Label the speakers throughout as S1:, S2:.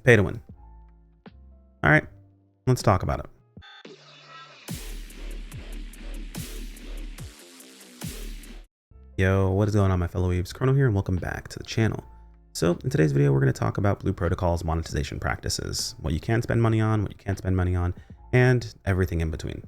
S1: Pay to win. All right, let's talk about it. Yo, what is going on, my fellow weebs? Chrono here, and welcome back to the channel. So in today's video, we're going to talk about Blue Protocol's monetization practices, what you can spend money on, what you can't spend money on, and everything in between.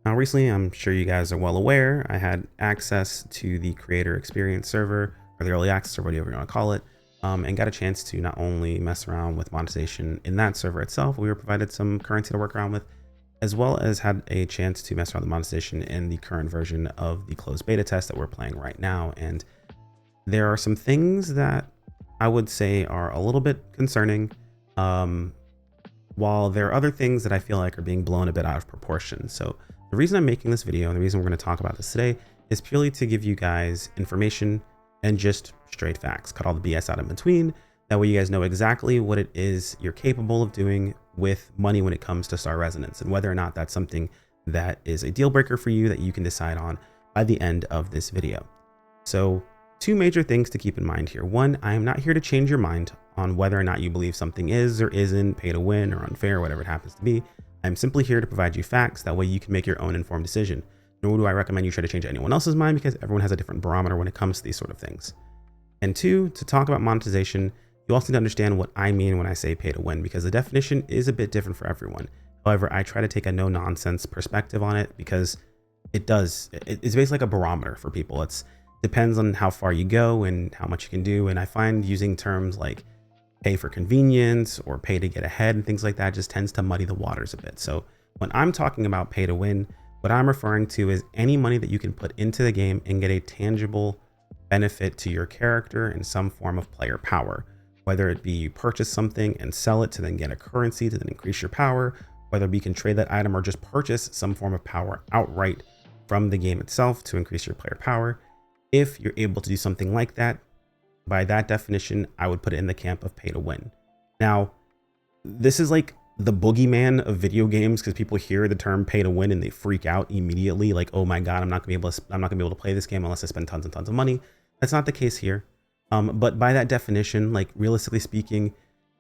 S1: Now, recently, I'm sure you guys are well aware, I had access to the creator experience server, or the early access, or whatever you want to call it, and got a chance to not only mess around with monetization in that server itself, we were provided some currency to work around with, as well as had a chance to mess around with monetization in the current version of the closed beta test that we're playing right now. And there are some things that I would say are a little bit concerning, while there are other things that I feel like are being blown a bit out of proportion. So the reason I'm making this video and the reason we're going to talk about this today is purely to give you guys information and just straight facts, cut all the BS out in between. That way you guys know exactly what it is you're capable of doing with money when it comes to star resonance, and whether or not that's something that is a deal breaker for you that you can decide on by the end of this video. So two major things to keep in mind here. One, I am not here to change your mind on whether or not you believe something is or isn't pay to win or unfair, whatever it happens to be. I'm simply here to provide you facts. That way you can make your own informed decision. Nor do I recommend you try to change anyone else's mind, because everyone has a different barometer when it comes to these sort of things. And two, to talk about monetization, you also need to understand what I mean when I say pay to win, because the definition is a bit different for everyone. However, I try to take a no nonsense perspective on it, because it's basically like a barometer for people. It depends on how far you go and how much you can do. And I find using terms like pay for convenience or pay to get ahead and things like that just tends to muddy the waters a bit. So when I'm talking about pay to win, what I'm referring to is any money that you can put into the game and get a tangible benefit to your character in some form of player power. Whether it be you purchase something and sell it to then get a currency to then increase your power, whether you can trade that item or just purchase some form of power outright from the game itself to increase your player power. If you're able to do something like that, by that definition, I would put it in the camp of pay to win. Now, this is like the boogeyman of video games, because people hear the term pay to win and they freak out immediately, like, oh my god, I'm not gonna be able to play this game unless I spend tons and tons of money. That's not the case here. But by that definition, like realistically speaking,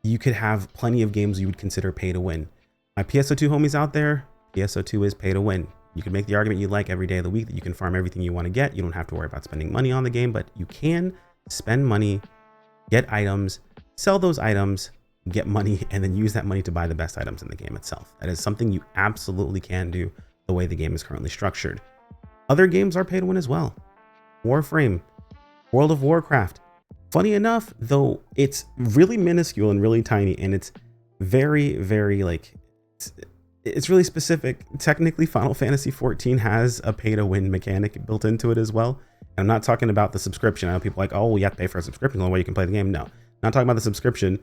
S1: you could have plenty of games you would consider pay to win. My PSO2 homies out there, PSO2 is pay to win. You can make the argument you like every day of the week that you can farm everything you want to get. You don't have to worry about spending money on the game, but you can spend money, get items, sell those items, get money, and then use that money to buy the best items in the game itself. That is something you absolutely can do the way the game is currently structured. Other games are pay to win as well. Warframe, World of Warcraft. Funny enough, though, it's really minuscule and really tiny, and it's very, very like, it's really specific. Technically, Final Fantasy XIV has a pay to win mechanic built into it as well. And I'm not talking about the subscription. I know people are like, oh, well, you have to pay for a subscription, the only way you can play the game. No, not talking about the subscription.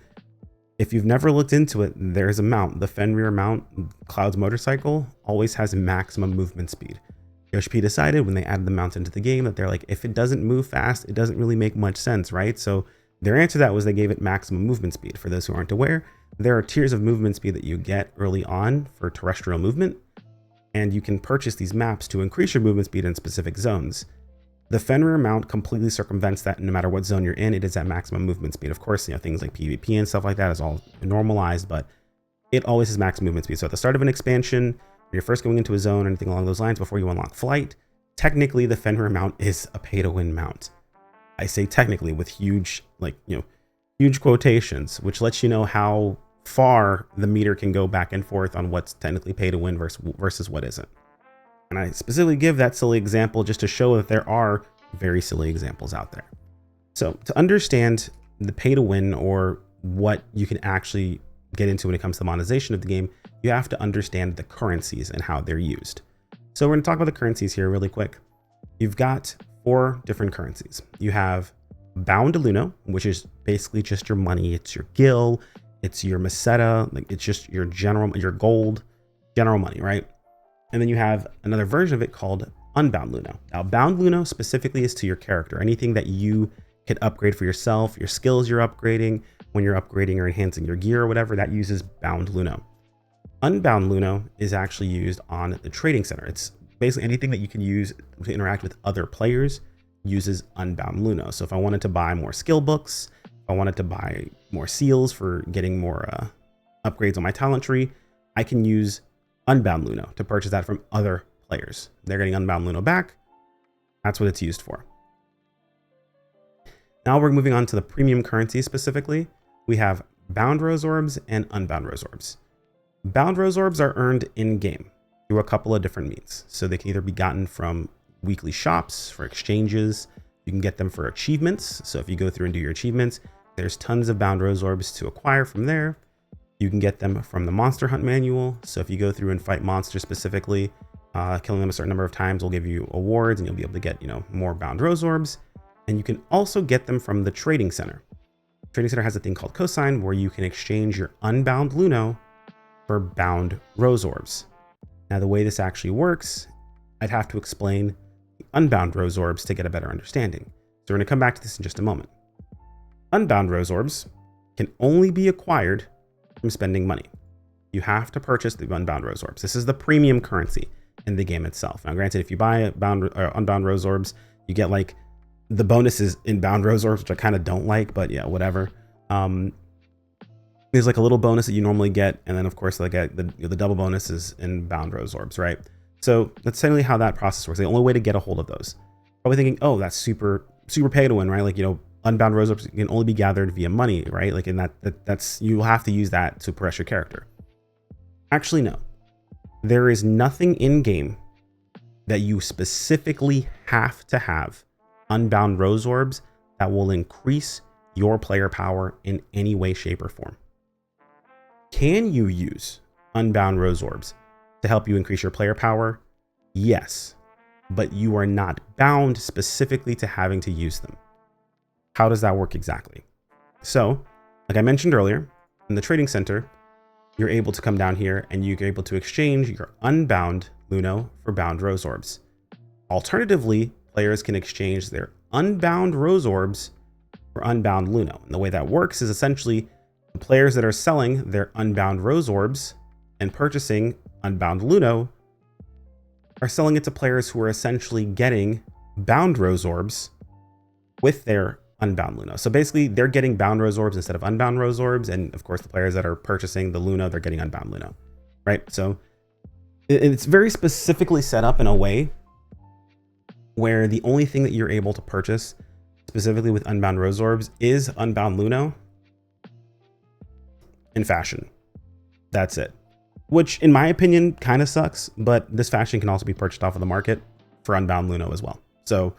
S1: If you've never looked into it, there's a mount. The Fenrir mount, Cloud's motorcycle, always has maximum movement speed. Yoshi P decided when they added the mount into the game that they're like, if it doesn't move fast, it doesn't really make much sense, right? So their answer to that was they gave it maximum movement speed. For those who aren't aware, there are tiers of movement speed that you get early on for terrestrial movement, and you can purchase these maps to increase your movement speed in specific zones. The Fenrir mount completely circumvents that. No matter what zone you're in, it is at maximum movement speed. Of course, things like PvP and stuff like that is all normalized, but it always has max movement speed. So at the start of an expansion, when you're first going into a zone or anything along those lines, before you unlock flight, technically the Fenrir mount is a pay to win mount. I say technically with huge, huge quotations, which lets you know how far the meter can go back and forth on what's technically pay to win versus what isn't. And I specifically give that silly example just to show that there are very silly examples out there. So to understand the pay to win, or what you can actually get into when it comes to the monetization of the game, you have to understand the currencies and how they're used. So we're going to talk about the currencies here really quick. You've got 4 different currencies. You have Bound Luno, which is basically just your money. It's your gil, it's your meseta, like it's just your gold, general money, right? And then you have another version of it called Unbound Luno. Now, Bound Luno specifically is to your character. Anything that you can upgrade for yourself, your skills you're upgrading, when you're upgrading or enhancing your gear or whatever, that uses Bound Luno. Unbound Luno is actually used on the trading center. It's basically anything that you can use to interact with other players uses Unbound Luno. So if I wanted to buy more skill books, If I wanted to buy more seals for getting more upgrades on my talent tree, I can use Unbound Luno to purchase that from other players. They're getting Unbound Luno back. That's what it's used for. Now we're moving on to the premium currencies specifically. We have bound rose orbs and unbound rose orbs. Bound rose orbs are earned in-game through a couple of different means. So they can either be gotten from weekly shops for exchanges. You can get them for achievements. So if you go through and do your achievements, there's tons of bound rose orbs to acquire from there. You can get them from the monster hunt manual. So if you go through and fight monsters specifically, killing them a certain number of times will give you awards and you'll be able to get, more bound rose orbs. And you can also get them from the trading center. Trading center has a thing called cosign where you can exchange your unbound Luno for bound rose orbs. Now, the way this actually works, I'd have to explain the unbound rose orbs to get a better understanding. So we're going to come back to this in just a moment. Unbound rose orbs can only be acquired from spending money. You have to purchase the unbound rose orbs. This is the premium currency in the game itself. Now, granted, if you buy unbound rose orbs, you get like the bonuses in bound rose orbs, which I kind of don't like, but yeah, whatever. There's like a little bonus that you normally get, and then of course like the double bonuses in bound rose orbs, right? So that's essentially how that process works. The only way to get a hold of those. Probably thinking, oh, that's super pay to win, right? Like, unbound rose orbs can only be gathered via money, right? Like in that's you'll have to use that to progress your character. Actually, no. There is nothing in game that you specifically have to have unbound rose orbs that will increase your player power in any way, shape, or form. Can you use unbound rose orbs to help you increase your player power? Yes, but you are not bound specifically to having to use them. How does that work exactly? So, like I mentioned earlier, in the trading center, you're able to come down here and you're able to exchange your unbound Luno for bound rose orbs. Alternatively, players can exchange their unbound rose orbs for unbound Luno. And the way that works is essentially the players that are selling their unbound rose orbs and purchasing unbound Luno are selling it to players who are essentially getting bound rose orbs with their unbound Luno. So basically they're getting bound rose orbs instead of unbound rose orbs. And of course the players that are purchasing the Luno, they're getting unbound Luno, right? So it's very specifically set up in a way where the only thing that you're able to purchase specifically with unbound rose orbs is unbound Luno in fashion. That's it. Which in my opinion kind of sucks, but this fashion can also be purchased off of the market for unbound Luno as well. So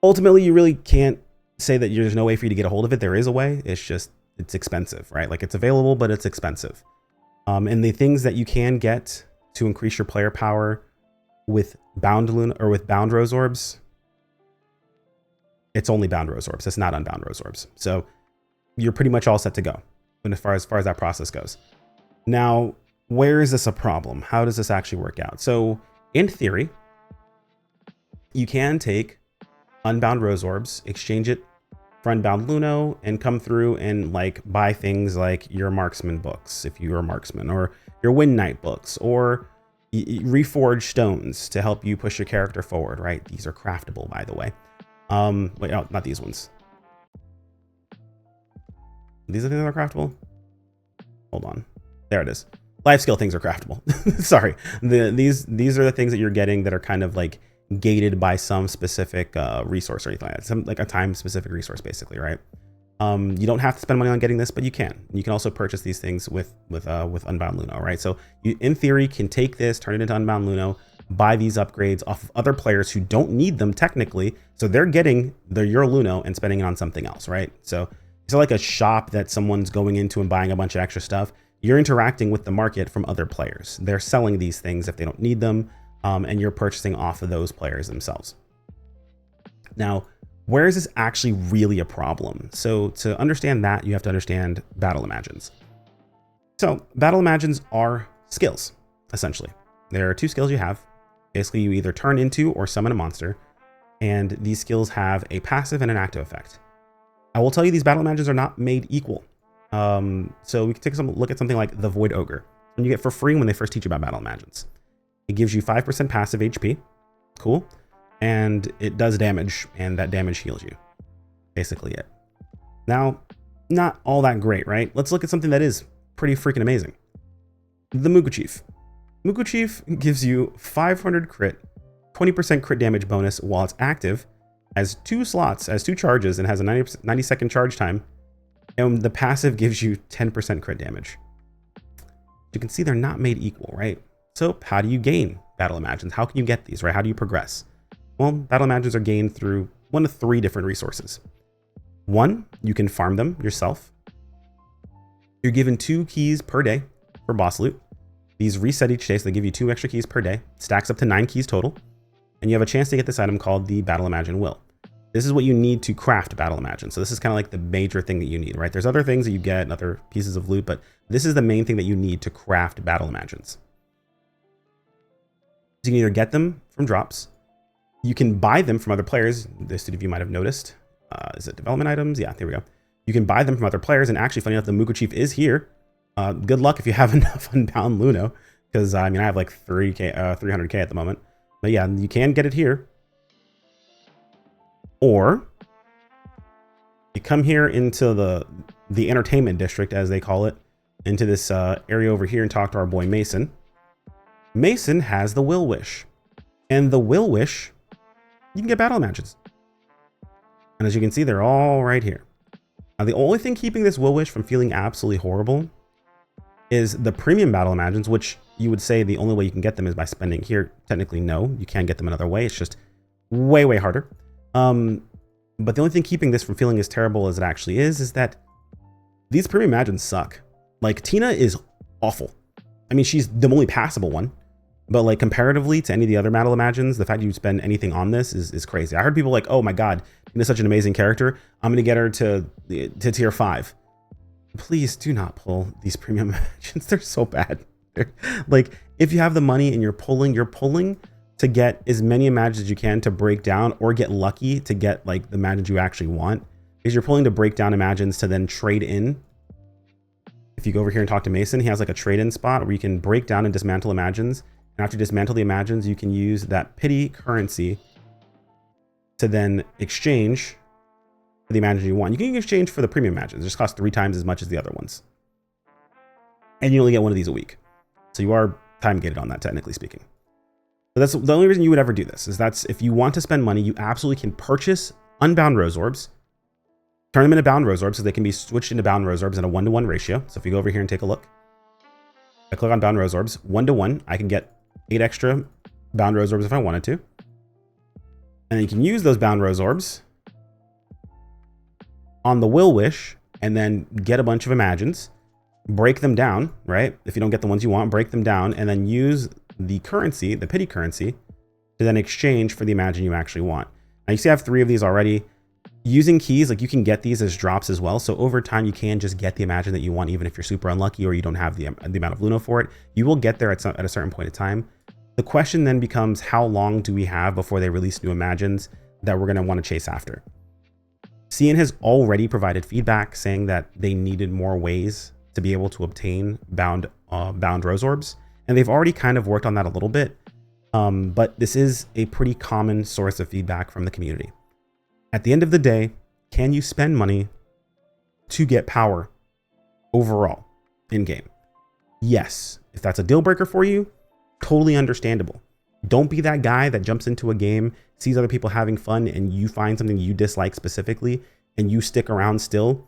S1: ultimately you really can't say that there's no way for you to get a hold of it. There is a way, it's expensive, right? Like it's available, but it's expensive. And the things that you can get to increase your player power with bound Luno or with bound rose orbs, it's only bound rose orbs. It's not unbound rose orbs. So you're pretty much all set to go. And as far as that process goes. Now, where is this a problem? How does this actually work out? So in theory, you can take unbound rose orbs, exchange it for unbound Luno, and come through and like buy things like your marksman books, if you're a marksman, or your win knight books, or reforge stones to help you push your character forward, right? These are craftable, by the way. Wait, oh, not these ones. These are the things that are craftable? Hold on. There it is. Life skill things are craftable. Sorry. These are the things that you're getting that are kind of like gated by some specific resource or anything like that. Some like a time specific resource basically, right? You don't have to spend money on getting this, but you can. You can also purchase these things with unbound Luno, right? So you in theory can take this, turn it into unbound Luno, buy these upgrades off of other players who don't need them technically. So they're getting your Luno and spending it on something else, right? So it's like a shop that someone's going into and buying a bunch of extra stuff. You're interacting with the market from other players. They're selling these things if they don't need them, and you're purchasing off of those players themselves. Now, where is this actually really a problem? So to understand that, you have to understand battle imagines. So battle imagines are skills, essentially. There are two skills you have. Basically, you either turn into or summon a monster, and these skills have a passive and an active effect. I will tell you these battle imagines are not made equal. So we can take a look at something like the Void Ogre, and you get for free when they first teach you about battle imagines. It gives you 5% passive HP, cool, and it does damage, and that damage heals you. Basically it. Now, not all that great, right? Let's look at something that is pretty freaking amazing. The Mugu Chief. Mugu Chief gives you 500 crit, 20% crit damage bonus while it's active, has 2 slots, has 2 charges, and has a 90-second charge time. And the passive gives you 10% crit damage. You can see they're not made equal, right? So how do you gain Battle Imagines? How can you get these, right? How do you progress? Well, Battle Imagines are gained through one of 3 different resources. 1, you can farm them yourself. You're given 2 keys per day for boss loot. These reset each day, so they give you 2 extra keys per day. Stacks up to 9 keys total. And you have a chance to get this item called the Battle Imagine Will. This is what you need to craft Battle Imagine. So this is kind of like the major thing that you need, right? There's other things that you get and other pieces of loot, but this is the main thing that you need to craft Battle Imagines. So you can either get them from drops. You can buy them from other players. This of you might have noticed. Is it development items? Yeah, there we go. You can buy them from other players. And actually, funny enough, the Mugu Chief is here. Good luck if you have enough unbound Luno, because I mean, I have like 300k at the moment. But yeah, you can get it here. Or you come here into the entertainment district, as they call it, into this area over here and talk to our boy Mason. Mason has the Will Wish. And the Will Wish, you can get Battle Imagines. And as you can see, they're all right here. Now, the only thing keeping this Will Wish from feeling absolutely horrible is the premium Battle Imagines, which you would say the only way you can get them is by spending here. Technically, no, you can get them another way. It's just way, way harder. But the only thing keeping this from feeling as terrible as it actually is that these premium Imagines suck. Like, Tina is awful. I mean, she's the only passable one. But like comparatively to any of the other Battle Imagines, the fact you spend anything on this is crazy. I heard people like, oh my God, Tina's such an amazing character. I'm going to get her to tier 5. Please do not pull these premium Imagines. They're so bad. Like, if you have the money and you're pulling to get as many Imagines as you can to break down, or get lucky to get like the Imagines you actually want, because you're pulling to break down Imagines to then trade in. If you go over here and talk to Mason, he has like a trade-in spot where you can break down and dismantle Imagines. And after you dismantle the Imagines, you can use that pity currency to then exchange for the Imagines you want. You can exchange for the premium Imagines. It just costs 3 times as much as the other ones. And you only get one of these a week. So you are time gated on that, technically speaking. So that's the only reason you would ever do this, is that's if you want to spend money, you absolutely can purchase unbound Rose Orbs, turn them into bound Rose Orbs so they can be switched into bound Rose Orbs in a 1-to-1 ratio. So if you go over here and take a look, I click on bound Rose Orbs, 1-to-1, I can get 8 extra bound Rose Orbs if I wanted to. And you can use those bound Rose Orbs on the Will Wish and then get a bunch of Imagines, break them down, right? If you don't get the ones you want, break them down, and then use the currency, the pity currency, to then exchange for the Imagine you actually want. Now you see I have 3 of these already. Using keys, like you can get these as drops as well. So over time, you can just get the Imagine that you want, even if you're super unlucky or you don't have the amount of Luno for it. You will get there at a certain point in time. The question then becomes, how long do we have before they release new Imagines that we're going to want to chase after? CN has already provided feedback saying that they needed more ways to be able to obtain bound Rose Orbs. And they've already kind of worked on that a little bit. But this is a pretty common source of feedback from the community. At the end of the day, can you spend money to get power overall in game? Yes. If that's a deal breaker for you, totally understandable. Don't be that guy that jumps into a game, sees other people having fun, and you find something you dislike specifically, and you stick around still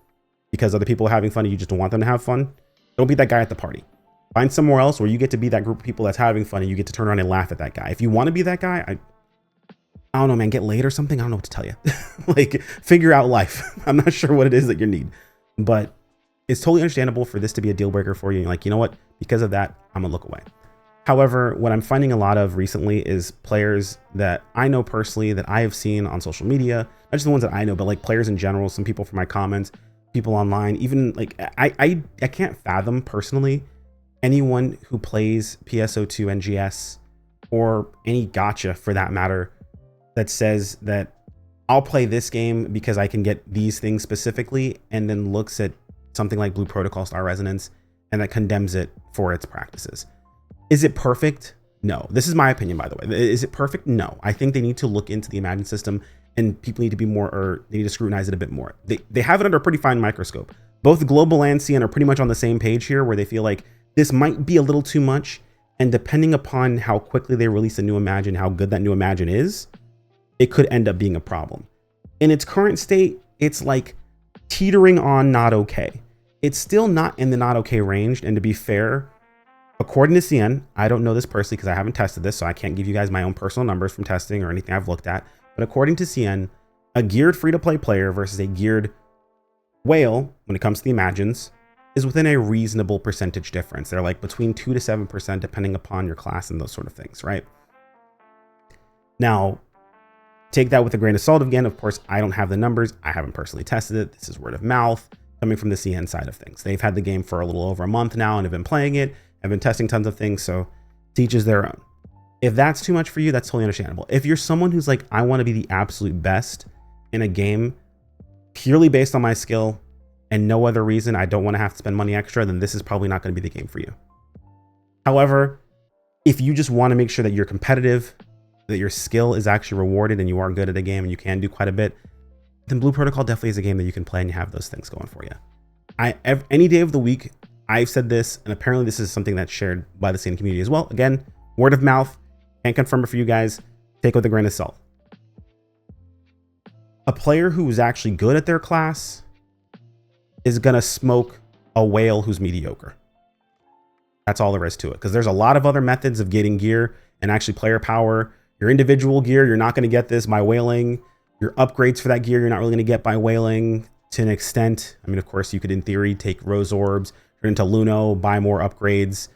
S1: because other people are having fun and you just don't want them to have fun. Don't be that guy at the party. Find somewhere else where you get to be that group of people that's having fun and you get to turn around and laugh at that guy. If you want to be that guy, I don't know, man, get laid or something. I don't know what to tell you. Like, figure out life. I'm not sure what it is that you need, but it's totally understandable for this to be a deal breaker for you. You're like, you know what? Because of that, I'm gonna look away. However, what I'm finding a lot of recently is players that I know personally, that I have seen on social media, not just the ones that I know, but like players in general, some people from my comments, people online, even like, I can't fathom personally anyone who plays PSO2 NGS or any gacha for that matter that says that I'll play this game because I can get these things specifically, and then looks at something like Blue Protocol Star Resonance and that condemns it for its practices. Is it perfect? No. This is my opinion, by the way. Is it perfect? No. I think they need to look into the Imagine system and people need to be more, or they need to scrutinize it a bit more. They have it under a pretty fine microscope. Both Global and CN are pretty much on the same page here, where they feel like this might be a little too much. And depending upon how quickly they release a new Imagine, how good that new Imagine is, it could end up being a problem. In its current state, it's like teetering on not okay. It's still not in the not okay range. And to be fair, according to CN, I don't know this personally because I haven't tested this, so I can't give you guys my own personal numbers from testing or anything I've looked at. But according to CN, a geared free-to-play player versus a geared whale, when it comes to the Imagines, is within a reasonable percentage difference. They're like between 2 to 7%, depending upon your class and those sort of things, right? Now, take that with a grain of salt. Again, of course, I don't have the numbers. I haven't personally tested it. This is word of mouth coming from the CN side of things. They've had the game for a little over a month now and have been playing it. I've been testing tons of things, so to each is their own. If that's too much for you, that's totally understandable. If you're someone who's like, I want to be the absolute best in a game purely based on my skill and no other reason, I don't want to have to spend money extra, then this is probably not going to be the game for you. However, if you just want to make sure that you're competitive, that your skill is actually rewarded and you are good at a game and you can do quite a bit, then Blue Protocol definitely is a game that you can play and you have those things going for you. Any day of the week, I've said this, and apparently this is something that's shared by the CN community as well. Again, word of mouth, can't confirm it for you guys. Take it with a grain of salt. A player who is actually good at their class is going to smoke a whale who's mediocre. That's all there is to it, because there's a lot of other methods of getting gear and actually player power. Your individual gear, you're not going to get this by whaling. Your upgrades for that gear, you're not really going to get by whaling to an extent. I mean, of course, you could, in theory, take Rose Orbs, turn into Luno, buy more upgrades,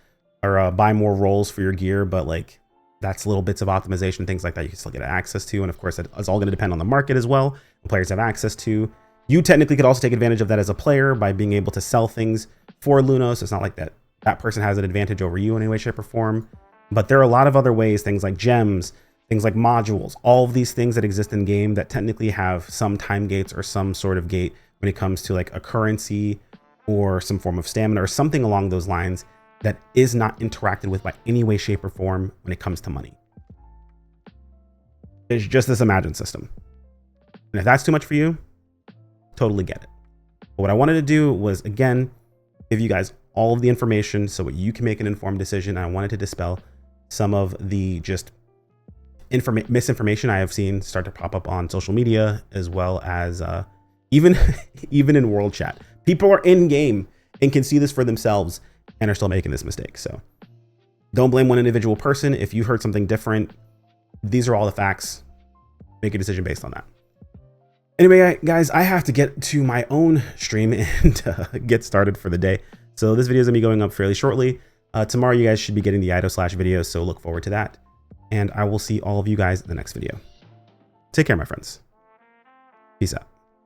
S1: or buy more rolls for your gear, but like, that's little bits of optimization, things like that you can still get access to. And of course, it's all going to depend on the market as well, what players have access to. You technically could also take advantage of that as a player by being able to sell things for Luno. So it's not like that person has an advantage over you in any way, shape, or form. But there are a lot of other ways, things like gems, things like modules, all of these things that exist in game that technically have some time gates or some sort of gate when it comes to like a currency or some form of stamina or something along those lines that is not interacted with by any way, shape, or form when it comes to money. It's just this Imagine system. And if that's too much for you, totally get it. But what I wanted to do was, again, give you guys all of the information so that you can make an informed decision. I wanted to dispel some of the just misinformation I have seen start to pop up on social media, as well as even in world chat. People are in game and can see this for themselves and are still making this mistake. So don't blame one individual person. If you heard something different, these are all the facts. Make a decision based on that. Anyway, guys, I have to get to my own stream and get started for the day. So this video is gonna be going up fairly shortly. Tomorrow, you guys should be getting the IDO/ video, so look forward to that. And I will see all of you guys in the next video. Take care, my friends. Peace out.